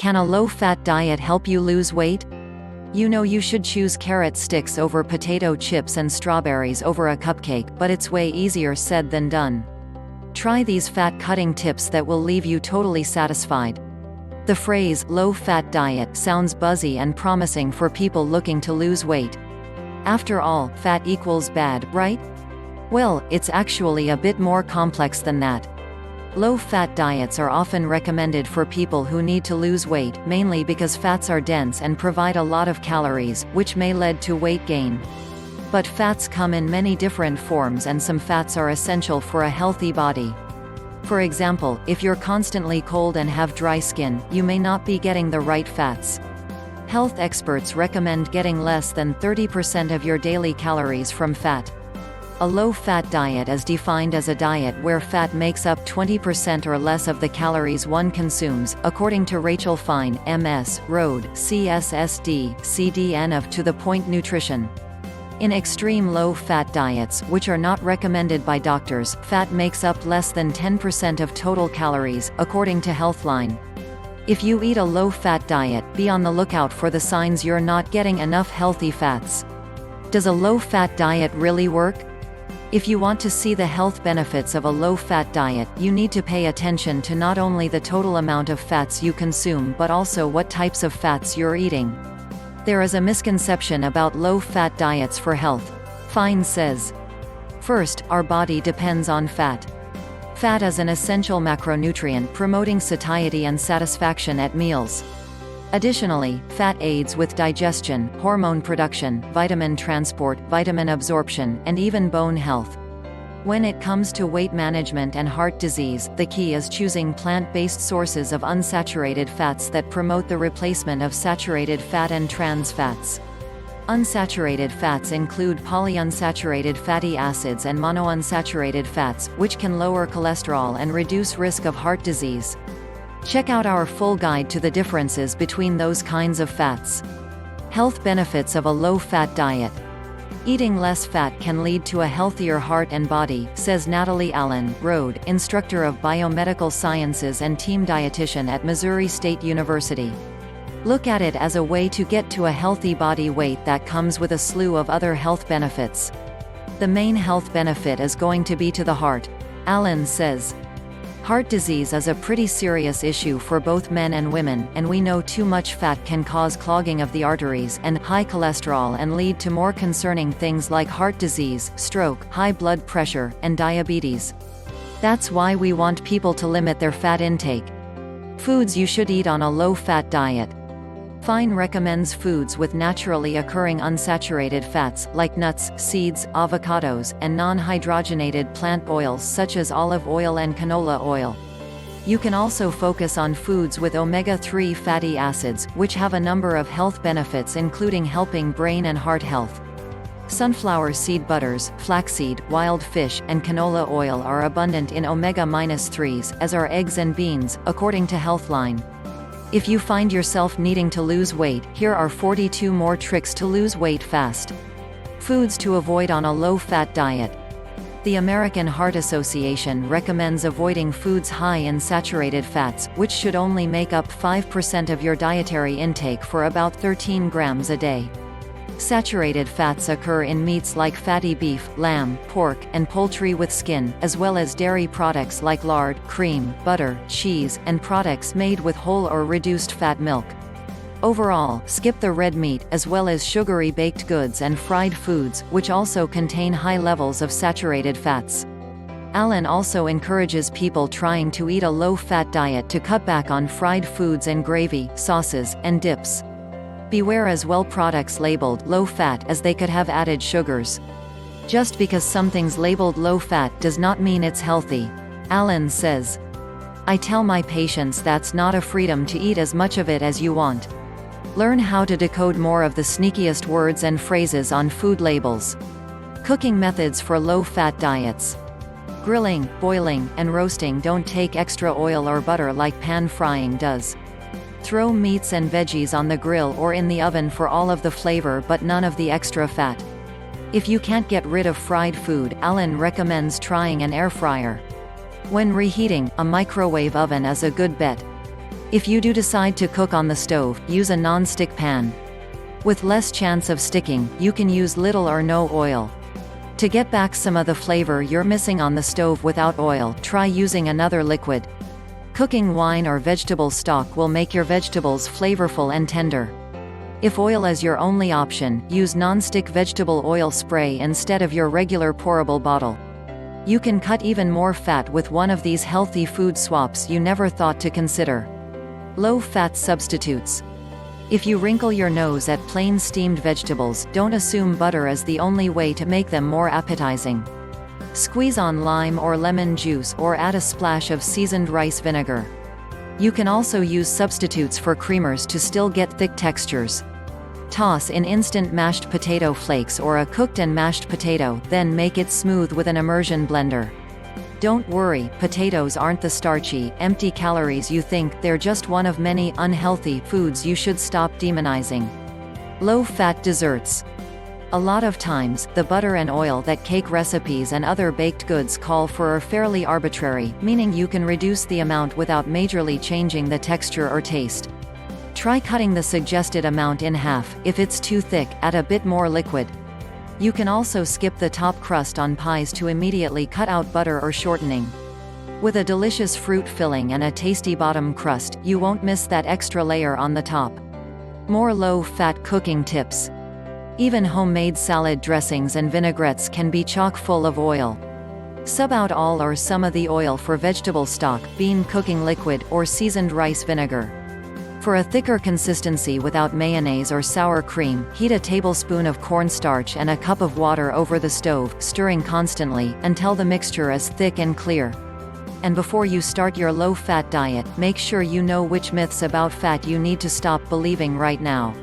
Can a low-fat diet help you lose weight? You know you should choose carrot sticks over potato chips and strawberries over a cupcake, but it's way easier said than done. Try these fat-cutting tips that will leave you totally satisfied. The phrase, low-fat diet, sounds buzzy and promising for people looking to lose weight. After all, fat equals bad, right? Well, it's actually a bit more complex than that. Low-fat diets are often recommended for people who need to lose weight, mainly because fats are dense and provide a lot of calories, which may lead to weight gain. But fats come in many different forms, and some fats are essential for a healthy body. For example, if you're constantly cold and have dry skin, you may not be getting the right fats. Health experts recommend getting less than 30% of your daily calories from fat. A low-fat diet is defined as a diet where fat makes up 20% or less of the calories one consumes, according to Rachel Fine, MS, Rhode, CSSD, CDN of To The Point Nutrition. In extreme low-fat diets, which are not recommended by doctors, fat makes up less than 10% of total calories, according to Healthline. If you eat a low-fat diet, be on the lookout for the signs you're not getting enough healthy fats. Does a low-fat diet really work? If you want to see the health benefits of a low-fat diet, you need to pay attention to not only the total amount of fats you consume but also what types of fats you're eating. There is a misconception about low-fat diets for health. Fine says. First, our body depends on fat. Fat is an essential macronutrient promoting satiety and satisfaction at meals. Additionally, fat aids with digestion, hormone production, vitamin transport, vitamin absorption, and even bone health. When it comes to weight management and heart disease, the key is choosing plant-based sources of unsaturated fats that promote the replacement of saturated fat and trans fats. Unsaturated fats include polyunsaturated fatty acids and monounsaturated fats, which can lower cholesterol and reduce risk of heart disease. Check out our full guide to the differences between those kinds of fats. Health benefits of a low-fat diet. Eating less fat can lead to a healthier heart and body, says Natalie Allen, Rhode, instructor of biomedical sciences and team dietitian at Missouri State University. Look at it as a way to get to a healthy body weight that comes with a slew of other health benefits. The main health benefit is going to be to the heart, Allen says. Heart disease is a pretty serious issue for both men and women, and we know too much fat can cause clogging of the arteries and high cholesterol and lead to more concerning things like heart disease, stroke, high blood pressure, and diabetes. That's why we want people to limit their fat intake. Foods you should eat on a low-fat diet. Fine recommends foods with naturally occurring unsaturated fats, like nuts, seeds, avocados, and non-hydrogenated plant oils such as olive oil and canola oil. You can also focus on foods with omega-3 fatty acids, which have a number of health benefits including helping brain and heart health. Sunflower seed butters, flaxseed, wild fish, and canola oil are abundant in omega-3s, as are eggs and beans, according to Healthline. If you find yourself needing to lose weight, here are 42 more tricks to lose weight fast. Foods to avoid on a low-fat diet. The American Heart Association recommends avoiding foods high in saturated fats, which should only make up 5% of your dietary intake for about 13 grams a day. Saturated fats occur in meats like fatty beef, lamb, pork, and poultry with skin, as well as dairy products like lard, cream, butter, cheese, and products made with whole or reduced fat milk. Overall, skip the red meat, as well as sugary baked goods and fried foods, which also contain high levels of saturated fats. Allen also encourages people trying to eat a low-fat diet to cut back on fried foods and gravy, sauces, and dips. Beware as well products labeled low-fat, as they could have added sugars. Just because something's labeled low-fat does not mean it's healthy, Allen says. I tell my patients that's not a freedom to eat as much of it as you want. Learn how to decode more of the sneakiest words and phrases on food labels. Cooking methods for low-fat diets. Grilling, boiling, and roasting don't take extra oil or butter like pan frying does. Throw meats and veggies on the grill or in the oven for all of the flavor but none of the extra fat. If you can't get rid of fried food, Allen recommends trying an air fryer. When reheating, a microwave oven is a good bet. If you do decide to cook on the stove, use a non-stick pan. With less chance of sticking, you can use little or no oil. To get back some of the flavor you're missing on the stove without oil, try using another liquid. Cooking wine or vegetable stock will make your vegetables flavorful and tender. If oil is your only option, use non-stick vegetable oil spray instead of your regular pourable bottle. You can cut even more fat with one of these healthy food swaps you never thought to consider. Low-fat substitutes. If you wrinkle your nose at plain steamed vegetables, don't assume butter is the only way to make them more appetizing. Squeeze on lime or lemon juice or add a splash of seasoned rice vinegar. You can also use substitutes for creamers to still get thick textures. Toss in instant mashed potato flakes or a cooked and mashed potato, then make it smooth with an immersion blender. Don't worry, potatoes aren't the starchy, empty calories you think, they're just one of many unhealthy foods you should stop demonizing. Low-fat desserts. A lot of times, the butter and oil that cake recipes and other baked goods call for are fairly arbitrary, meaning you can reduce the amount without majorly changing the texture or taste. Try cutting the suggested amount in half. If it's too thick, add a bit more liquid. You can also skip the top crust on pies to immediately cut out butter or shortening. With a delicious fruit filling and a tasty bottom crust, you won't miss that extra layer on the top. More low-fat cooking tips. Even homemade salad dressings and vinaigrettes can be chock full of oil. Sub out all or some of the oil for vegetable stock, bean cooking liquid, or seasoned rice vinegar. For a thicker consistency without mayonnaise or sour cream, heat a tablespoon of cornstarch and a cup of water over the stove, stirring constantly, until the mixture is thick and clear. And before you start your low-fat diet, make sure you know which myths about fat you need to stop believing right now.